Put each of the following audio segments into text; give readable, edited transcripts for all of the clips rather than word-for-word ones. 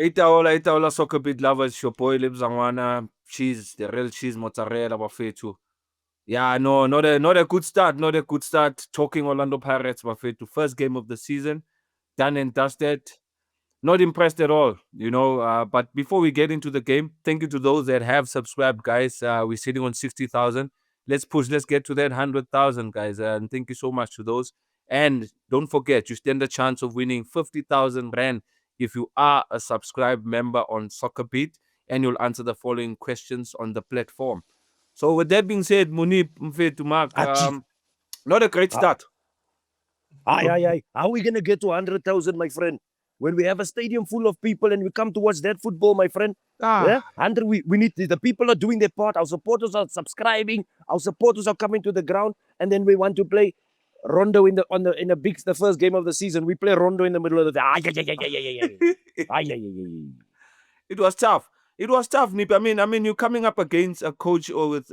Itaola Soccerbeat lovers, your boy Libzangwana, cheese, the real cheese mozzarella bafethu. Yeah, no, not a good start. Not a good start. Talking Orlando Pirates bafethu. First game of the season, done and dusted. Not impressed at all, but before we get into the game, thank you to those that have subscribed, guys. We're sitting on 60,000. Let's push. Let's get to that 100,000, guys. And thank you so much to those. And don't forget, you stand a chance of winning 50,000 Rand if you are a subscribed member on Soccerbeat, and you'll answer the following questions on the platform. So with that being said, Moeneeb, Mfethu, Mark, not a great start. Aye. How are we going to get to 100,000, my friend? When we have a stadium full of people and we come to watch that football, my friend. Yeah? 100, we need, the people are doing their part. Our supporters are subscribing. Our supporters are coming to the ground. And then we want to play Rondo in the first game of the season. We play Rondo in the middle of the It was tough. It was tough, Nip. I mean, you're coming up against a coach with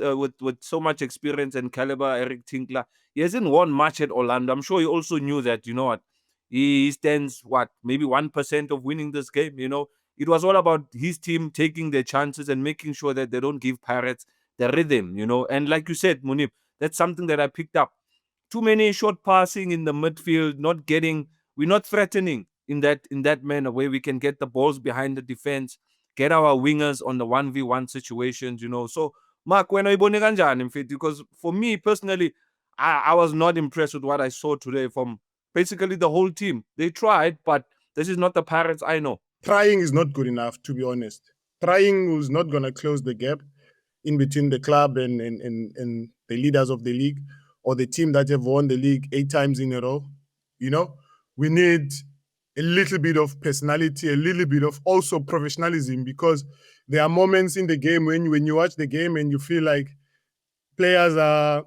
so much experience and caliber, Eric Tinkler. He hasn't won much at Orlando. I'm sure he also knew that. You know what? He stands maybe 1% of winning this game. It was all about his team taking their chances and making sure that they don't give Pirates the rhythm. And like you said, Moeneeb, that's something that I picked up. Too many short passing in the midfield, we're not threatening in that manner where we can get the balls behind the defense, get our wingers on the 1v1 situations. So, Mark, when I kanjani mfethu? Because for me personally, I was not impressed with what I saw today from basically the whole team. They tried, but this is not the Pirates I know. Trying is not good enough, to be honest. Trying was not going to close the gap in between the club and the leaders of the league, or the team that have won the league 8 times in a row. We need a little bit of personality, a little bit of also professionalism, because there are moments in the game when you watch the game and you feel like players are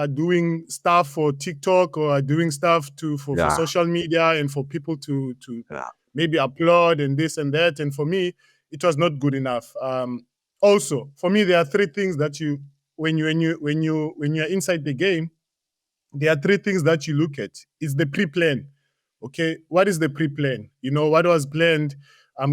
doing stuff for TikTok or are doing stuff for social media and for people to maybe applaud and this and that. And for me, it was not good enough. Also, for me, there are 3 things that when you're inside the game, there are 3 things that you look at. It's the pre-plan. Okay, what is the pre-plan? What was planned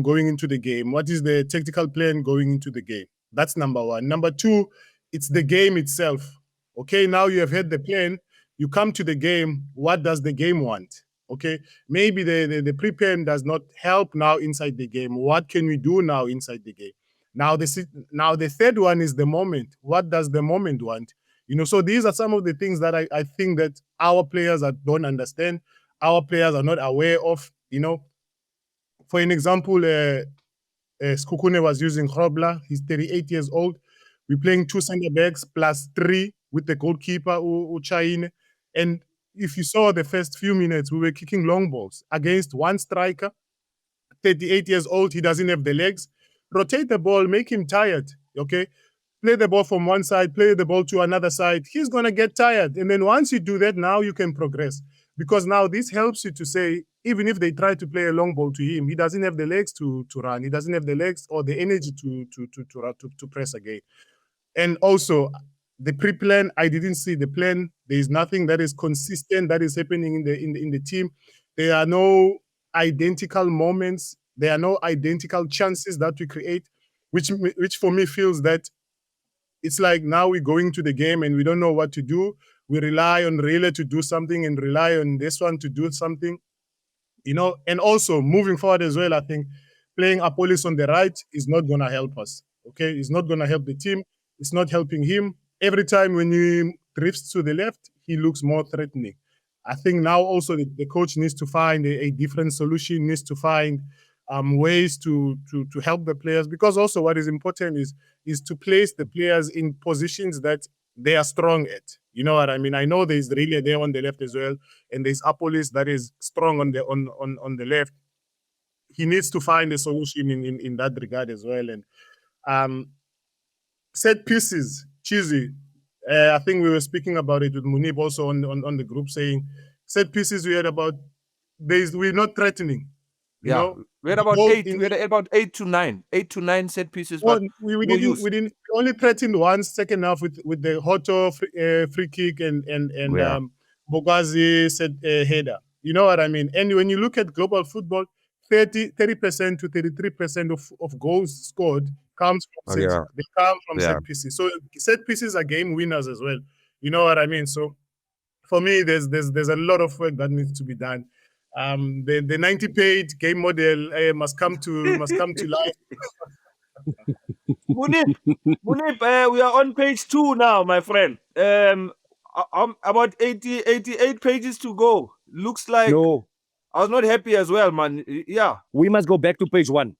going into the game? What is the tactical plan going into the game? That's number 1. Number 2, it's the game itself. Okay, now you have had the plan. You come to the game. What does the game want? Okay, maybe the pre-plan does not help now inside the game. What can we do now inside the game? Now the third one is the moment. What does the moment want? So these are some of the things that I think that our players don't understand. Our players are not aware of. For an example, Sekhukhune was using Grobler. He's 38 years old. We're playing 2 center backs plus 3 with the goalkeeper, Uchaine. And if you saw the first few minutes, we were kicking long balls against one striker, 38 years old. He doesn't have the legs. Rotate the ball, make him tired, okay? Play the ball from one side, play the ball to another side. He's going to get tired. And then once you do that, now you can progress. Because now this helps you to say, even if they try to play a long ball to him, he doesn't have the legs to run. He doesn't have the legs or the energy to press again. And also, the pre-plan, I didn't see the plan. There is nothing that is consistent that is happening in the team. There are no identical moments. There are no identical chances that we create, which for me feels that it's like now we're going to the game and we don't know what to do. We rely on Rele to do something and rely on this one to do something, And also moving forward as well, I think playing Appollis on the right is not going to help us. Okay, it's not going to help the team. It's not helping him. Every time when he drifts to the left, he looks more threatening. I think now also the coach needs to find a different solution, needs to find ways to help the players, because also what is important is to place the players in positions that they are strong at. You know what I mean? I know there's really there on the left as well, and there's Appollis that is strong on the left. He needs to find a solution in that regard as well. And set pieces, Cheesy. I think we were speaking about it with Moeneeb also on the group, saying set pieces we had about we're not threatening. We had about 8. We had about 8 to 9. 8 to 9 set pieces. But we didn't only threatened one second half with the Hoto free kick and Bogazi set header. You know what I mean? And when you look at global football, 30% to 33% of goals scored comes from set, Yeah. they come from Yeah. set pieces. So set pieces are game winners as well. You know what I mean? So for me, there's a lot of work that needs to be done. The 90-page game model must come to life. Moeneeb, we are on page 2 now, my friend. About 88 pages to go. Looks like No, I was not happy as well, man. Yeah. we must go back to page 1.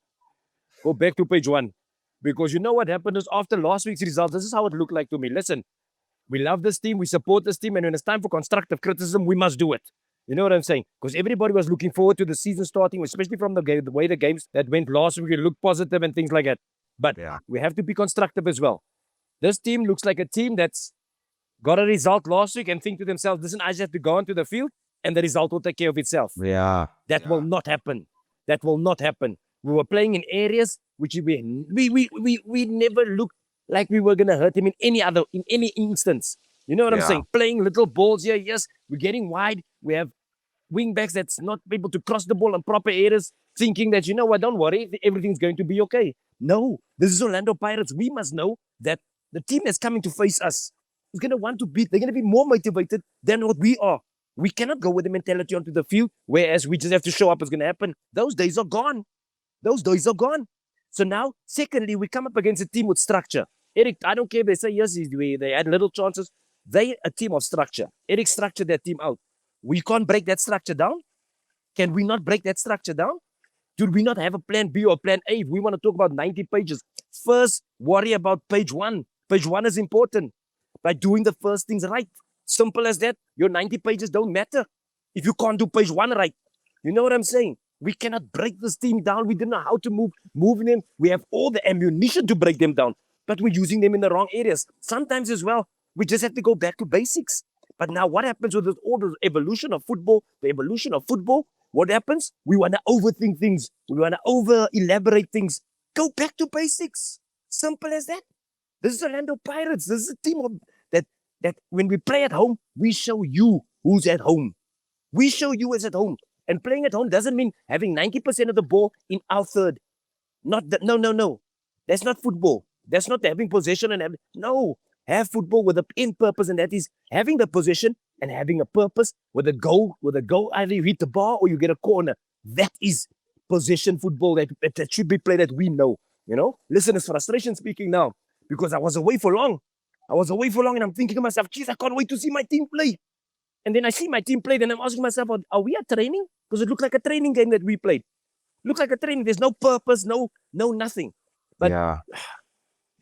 Go back to page 1. Because you know what happened is after last week's result, this is how it looked like to me. Listen, we love this team, we support this team, and when it's time for constructive criticism, we must do it. You know what I'm saying? Because everybody was looking forward to the season starting, especially from the way the games that went last week looked positive and things like that. But we have to be constructive as well. This team looks like a team that's got a result last week and think to themselves, listen, I just have to go onto the field and the result will take care of itself. Yeah. That will not happen. That will not happen. We were playing in areas which we never looked like we were gonna hurt him in any instance. You know what I'm saying? Playing little balls here, yes, we're getting wide. We have wing backs that's not able to cross the ball in proper areas, thinking that, you know what, don't worry, everything's going to be okay. No, this is Orlando Pirates. We must know that the team that's coming to face us is gonna want to beat. They're gonna be more motivated than what we are. We cannot go with the mentality onto the field, whereas we just have to show up. It's gonna happen. Those days are gone. Those days are gone. So now, secondly, we come up against a team with structure. Eric, I don't care if they say yes, they had little chances. They a team of structure. Eric structured their team out. We can't break that structure down. Can we not break that structure down? Do we not have a plan B or plan A? If we want to talk about 90 pages, first worry about page 1. Page 1 is important. By doing the first things right. Simple as that. Your 90 pages don't matter if you can't do page 1 right. You know what I'm saying? We cannot break this team down. We didn't know how to move them. We have all the ammunition to break them down, but we're using them in the wrong areas. Sometimes as well, we just have to go back to basics. But now what happens with all the evolution of football, what happens? We want to overthink things. We want to over-elaborate things. Go back to basics. Simple as that. This is Orlando Pirates. This is a team that when we play at home, we show you who's at home. We show you who's at home. And playing at home doesn't mean having 90% of the ball in our third. No. That's not football. That's not having possession and no. Have football with an end purpose, and that is having the possession and having a purpose with a goal. Either you hit the bar or you get a corner. That is possession football that should be played that we know. You know? Listen, it's frustration speaking now because I was away for long. And I'm thinking to myself, geez, I can't wait to see my team play. And then I see my team play, and I'm asking myself, are we at training? Because it looked like a training game that we played. Looks like a training. There's no purpose, no nothing. But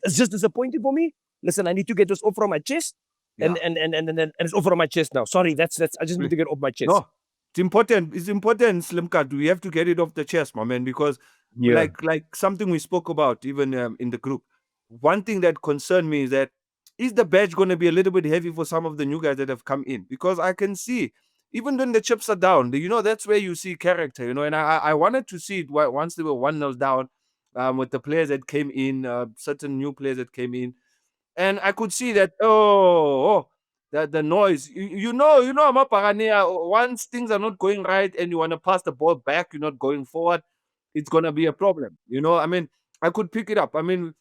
it's just disappointing for me. Listen, I need to get this off from my chest. And it's off from my chest now. Sorry, that's I just need to get off my chest. No, it's important. It's important, Slim Cut. We have to get it off the chest, my man, because like something we spoke about even in the group. One thing that concerned me is the badge going to be a little bit heavy for some of the new guys that have come in? Because I can see, even when the chips are down, that's where you see character, and I wanted to see it once they were 1-0 down with the players that came in, certain new players that came in. And I could see that, the noise. Mapagania, once things are not going right and you want to pass the ball back, you're not going forward, it's going to be a problem. I mean, I could pick it up. I mean,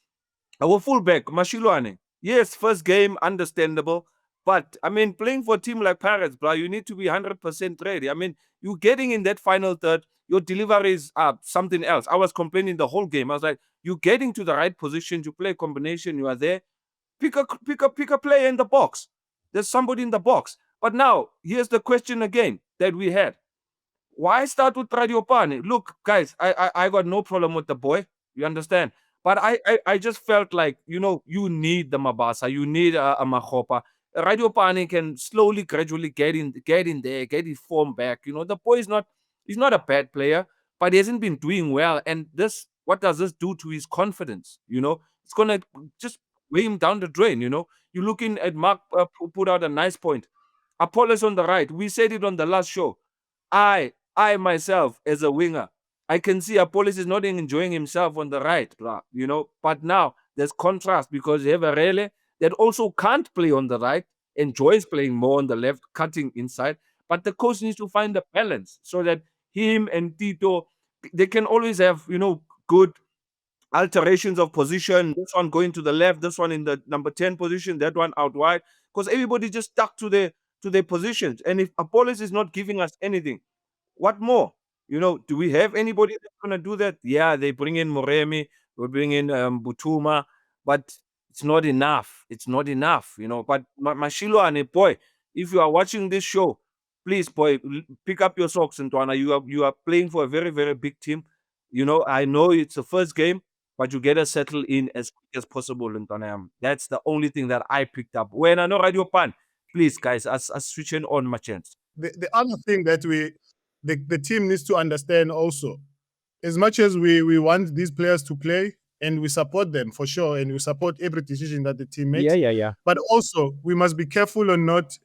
our fullback, Mashilwane, yes, first game, understandable. But, I mean, playing for a team like Pirates, bro, you need to be 100% ready. I mean, you getting in that final third, your deliveries are something else. I was complaining the whole game. I was like, you getting to the right position, you play a combination, you are there. Pick a player in the box. There's somebody in the box. But now, here's the question again that we had. Why start with Radiopane? Look, guys, I got no problem with the boy. You understand? But I just felt like, you need the Mabasa. You need a Mahopa. Radiopane can slowly, gradually get in there, get his form back. The boy he's not a bad player, but he hasn't been doing well. And what does this do to his confidence? It's going to just weigh him down the drain, You're looking at Mark put out a nice point. Appollis on the right. We said it on the last show. I myself, as a winger, I can see Appollis is not enjoying himself on the right, But now there's contrast because you have a Rele that also can't play on the right, enjoys playing more on the left, cutting inside. But the coach needs to find the balance so that him and Tito they can always have, good alterations of position. This one going to the left, this one in the number 10 position, that one out wide, because everybody just stuck to their positions. And if Apollos is not giving us anything, what more? Do we have anybody that's gonna do that? Yeah, they bring in Moremi, we bring in Butuma, but it's not enough. It's not enough, But Mashilo and boy, if you are watching this show, please, boy, pick up your socks, Ntwana. You are playing for a very, very big team. I know it's the first game, but you get to settle in as quick as possible, Ntwana. That's the only thing that I picked up. When I know Radio Pan, please, guys, as switching on my chance. The other thing that the team needs to understand also, as much as we want these players to play and we support them for sure, and we support every decision that the team makes. Yeah. But also we must be careful on not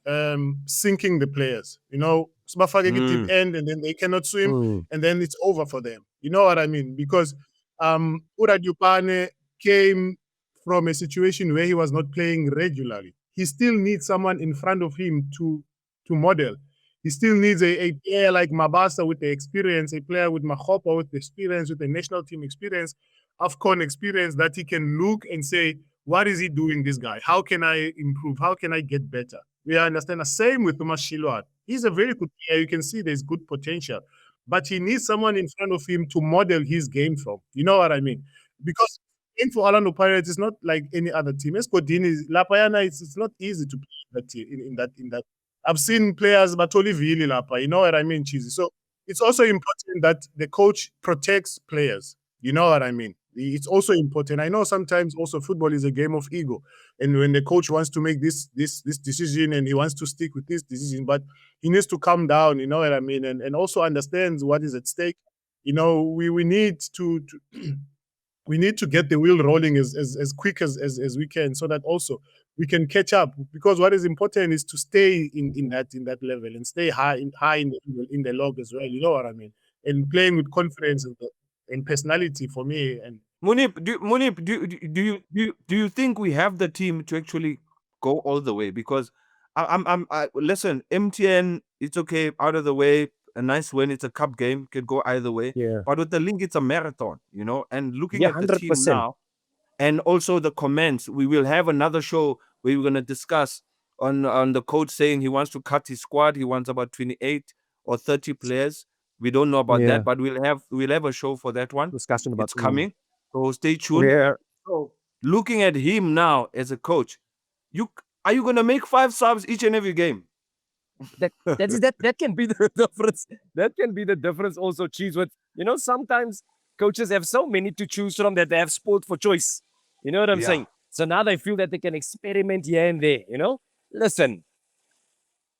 sinking the players. Sbafake deep end and then they cannot swim and then it's over for them. You know what I mean? Because Uradupane came from a situation where he was not playing regularly. He still needs someone in front of him to model. He still needs a player like Mabasa with the experience, a player with Mahopa with the experience, with the national team experience, AFCON experience, that he can look and say, what is he doing, this guy? How can I improve? How can I get better? We understand the same with Thomas Shiloat. He's a very good player. You can see there's good potential. But he needs someone in front of him to model his game from. You know what I mean? Because in for Orlando Pirates, it's not like any other team. Escodini, Lapayana, it's not easy to play that team, in that. I've seen players Batoli Vili Lapa, you know what I mean, Cheesy. So it's also important that the coach protects players. You know what I mean? It's also important. I know sometimes also football is a game of ego. And when the coach wants to make this decision and he wants to stick with this decision, but he needs to calm down, you know what I mean? And also understands what is at stake. We need to we need to get the wheel rolling as quick as we can, so that also we can catch up. Because what is important is to stay in that level and stay high in the log as well. You know what I mean? And playing with confidence and personality for me. And Moeneeb, do you think we have the team to actually go all the way? Because listen, MTN, it's okay, out of the way, a nice win. It's a cup game, can go either way. Yeah. But with the league, it's a marathon, And looking Yeah, at the team 100%. now, and also the comments, we will have another show where we're gonna discuss on the coach saying he wants to cut his squad. He wants about 28 or 30 players. We don't know about Yeah. that, but we'll have a show for that one. Discussion about It's coming. So stay tuned. Yeah. So looking at him now as a coach, are you gonna make 5 subs each and every game? That can be the difference. That can be the difference also, Cheese. With sometimes coaches have so many to choose from that they have sport for choice. You know what I'm Yeah. saying? So now they feel that they can experiment here and there. Listen,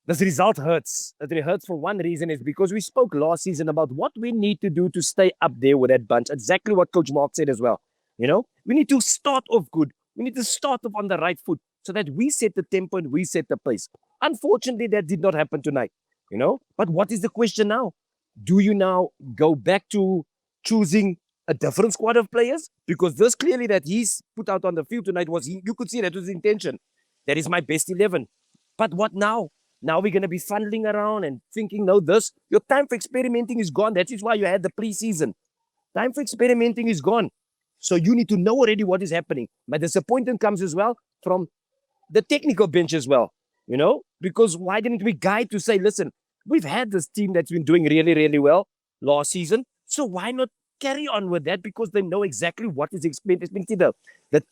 this result hurts. It hurts for one reason, is because we spoke last season about what we need to do to stay up there with that bunch. Exactly what Coach Mark said as well. We need to start off good. We need to start off on the right foot so that we set the tempo and we set the pace. Unfortunately, that did not happen tonight. But what is the question now? Do you now go back to choosing a different squad of players? Because this clearly that he's put out on the field tonight you could see that was his intention. That is my best 11. But what now? Now we're going to be funneling around and thinking, no, your time for experimenting is gone. That is why you had the preseason. Time for experimenting is gone. So you need to know already what is happening. My disappointment comes as well from the technical bench as well, because why didn't we guide to say, listen, we've had this team that's been doing really, really well last season. So why not carry on with that? Because they know exactly what is expected, the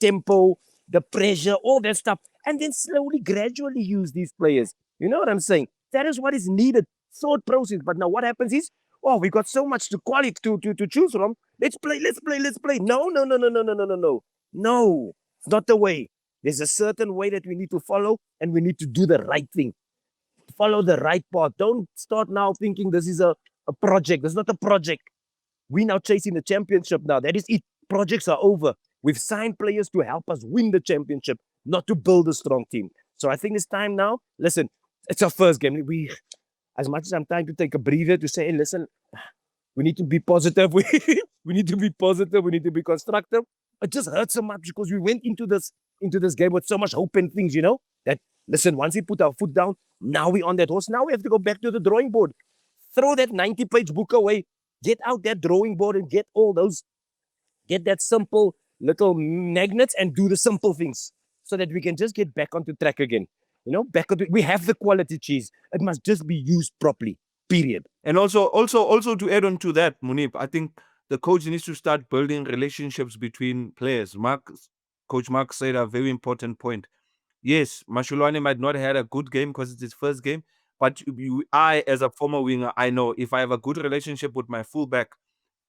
tempo, the pressure, all that stuff. And then slowly, gradually use these players. You know what I'm saying? That is what is needed. Thought process. But now what happens is, we got so much to choose from. Let's play. No. No, it's not the way. There's a certain way that we need to follow, and we need to do the right thing. Follow the right path. Don't start now thinking this is a project. This is not a project. We're now chasing the championship now. That is it. Projects are over. We've signed players to help us win the championship, not to build a strong team. So I think it's time now. Listen, it's our first game. As much as I'm trying to take a breather to say, hey, listen, we need to be positive. We need to be positive. We need to be constructive. It just hurts so much because we went into this game with so much hope and things, that, listen, once we put our foot down, now we're on that horse. Now we have to go back to the drawing board. Throw that 90-page book away. Get out that drawing board and get that simple little magnets and do the simple things so that we can just get back onto track again. We have the quality cheese. It must just be used properly. Period. And also to add on to that, Moeneeb, I think the coach needs to start building relationships between players. Coach Mark said a very important point. Yes, Mashulwane might not have had a good game because it's his first game, but I, as a former winger, I know if I have a good relationship with my fullback,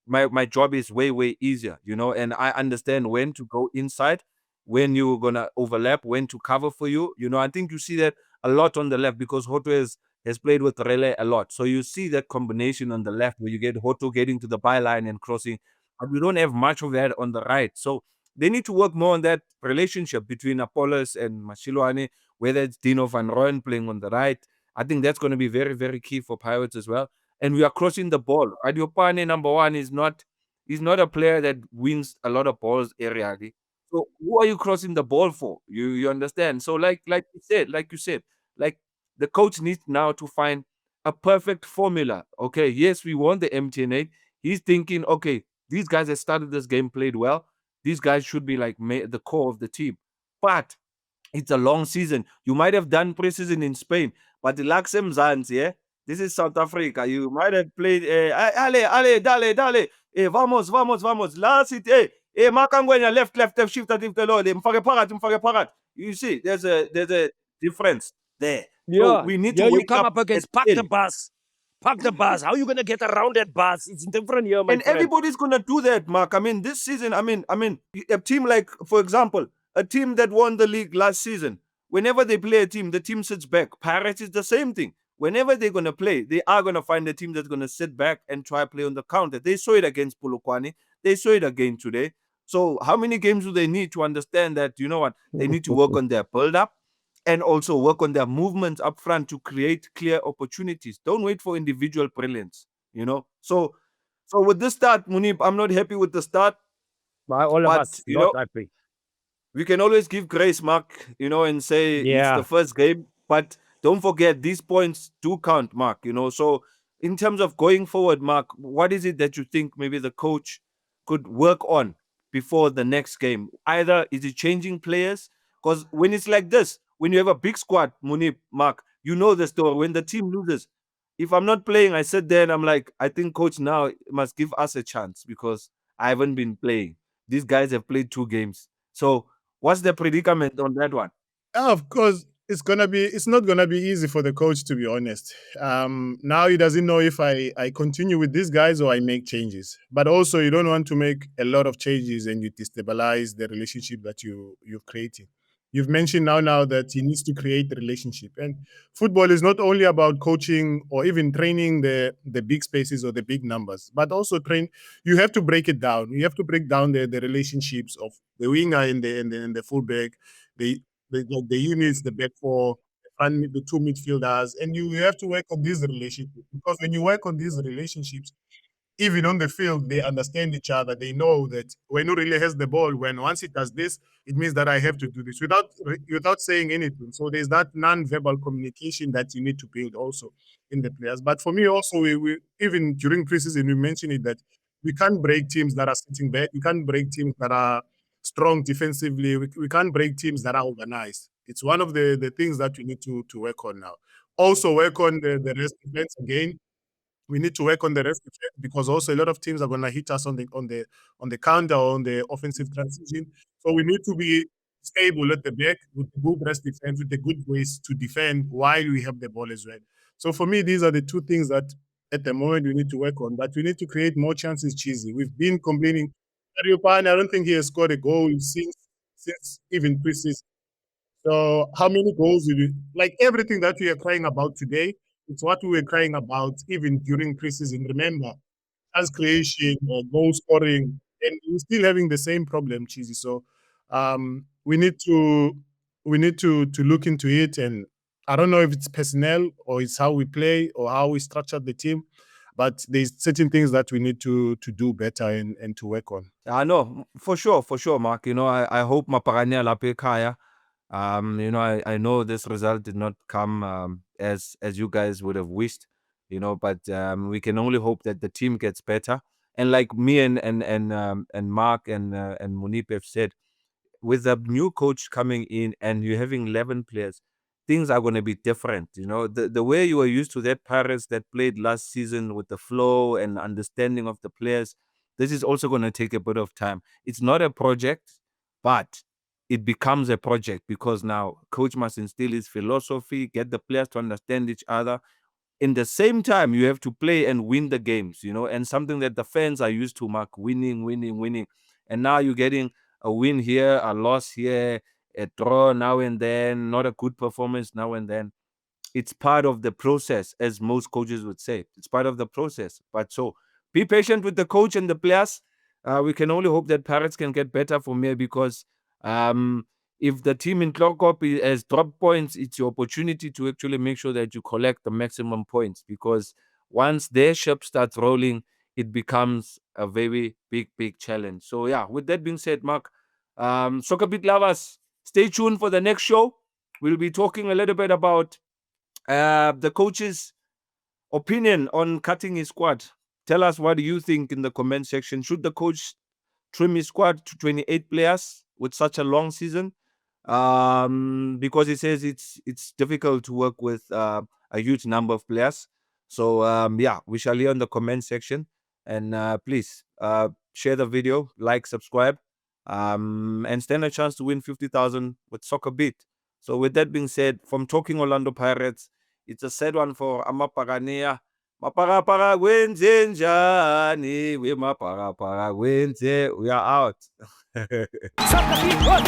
my job is way easier, and I understand when to go inside, when you're gonna overlap, when to cover for you. I think you see that a lot on the left because Hoto has played with Rele a lot. So you see that combination on the left where you get Hoto getting to the byline and crossing, but we don't have much of that on the right. So they need to work more on that relationship between Apollos and Mashilwane, whether it's Dino van Rooyen playing on the right. I think that's going to be very key for Pirates as well. And we are crossing the ball. Adiopane, number one, is not he's not a player that wins a lot of balls aerially. So who are you crossing the ball for? You understand? So like you said, like the coach needs now to find a perfect formula. Okay, yes, we won the MTN8. He's thinking, okay, these guys that started this game played well. These guys should be like the core of the team. But it's a long season. You might have done preseason in Spain, but the Laxem Zans, yeah, this is South Africa. You might have played, ale, dale, vamos, last it, Makangwenya, left, shift, mfake parat. You see, there's a difference there. So Yeah, we need to yeah, you wake come up up against park the early. bus. Park the bus. How are you gonna get around that bus? It's different here, my And friend. everybody's gonna do that, Mark. I mean, this season, a team like, for example, a team that won the league last season, whenever they play a team, the team sits back. Pirates is the same thing. Whenever they're gonna play, they are gonna find a team that's gonna sit back and try play on the counter. They saw it against Polokwane. They saw it again today. So how many games do they need to understand that, you know what, they need to work on their build-up and also work on their movements up front to create clear opportunities. Don't wait for individual brilliance. So with this start, Moeneeb, I'm not happy with the start, By all of but us, not happy. we can always give grace, Mark, and say it's the Yeah. first game. But don't forget, these points do count, Mark. So in terms of going forward, Mark, what is it that you think maybe the coach could work on before the next game? Either is it changing players? Because when it's like this, when you have a big squad, Moeneeb, Mark, you know the story. When the team loses, if I'm not playing, I sit there and I'm like, I think coach now must give us a chance because I haven't been playing. These guys have played 2 games. So what's the predicament on that one? Of course, it's not gonna be easy for the coach, to be honest. Now he doesn't know if I continue with these guys or I make changes. But also you don't want to make a lot of changes and you destabilize the relationship that you've created. You've mentioned now that he needs to create the relationship. And football is not only about coaching or even training the big spaces or the big numbers, but also you have to break it down. You have to break down the relationships of the winger and the fullback, the the units, the back four, and the two midfielders, and you have to work on these relationships because when you work on these relationships, even on the field, they understand each other. They know that when who really has the ball, when once it does this, it means that I have to do this without saying anything. So there's that non-verbal communication that you need to build also in the players. But for me, also, we even during preseason, we mentioned it that we can't break teams that are sitting back. We can't break teams that are strong defensively. We can't break teams that are organized. It's one of the things that we need to work on now. Also work on the rest defense again. We need to work on the rest defense because also a lot of teams are going to hit us on the counter or on the offensive transition. So we need to be stable at the back with the good rest defense, with the good ways to defend while we have the ball as well. So for me, these are the two things that at the moment we need to work on. But we need to create more chances, Cheesy. We've been complaining. I don't think he has scored a goal since even preseason. So how many goals did like everything that we are crying about today? It's what we were crying about even during preseason. Remember, as creation, goal scoring, and we're still having the same problem, Cheesy. So we need to look into it. And I don't know if it's personnel or it's how we play or how we structured the team, but there's certain things that we need to do better and to work on. I know, for sure, Mark. I hope Maparania Lape Kaya. I know this result did not come as you guys would have wished. But we can only hope that the team gets better. And like me and Mark and Moeneeb have said, with a new coach coming in and you having 11 players, things are going to be different. The way you were used to that Pirates that played last season with the flow and understanding of the players, this is also going to take a bit of time. It's not a project, but it becomes a project because now coach must instill his philosophy, get the players to understand each other. In the same time, you have to play and win the games, and something that the fans are used to, Mark, winning, winning, winning. And now you're getting a win here, a loss here, a draw now and then, not a good performance now and then. It's part of the process, as most coaches would say. It's part of the process. But so be patient with the coach and the players. We can only hope that Pirates can get better from here because if the team in Clockop has dropped points, it's your opportunity to actually make sure that you collect the maximum points because once their ship starts rolling, it becomes a very big, big challenge. So, yeah, with that being said, Mark, Soccerbeat lovers, stay tuned for the next show. We'll be talking a little bit about the coach's opinion on cutting his squad. Tell us what do you think in the comment section. Should the coach trim his squad to 28 players with such a long season? Because he says it's difficult to work with a huge number of players. So yeah, we shall hear in the comment section. And please share the video, like, subscribe, and stand a chance to win 50,000 with Soccerbeat. So with that being said, from Talking Orlando Pirates, it's a sad one for Amapagania. Maparapara wenze njani, we maparapara wenze. We are out. Soccerbeat, what?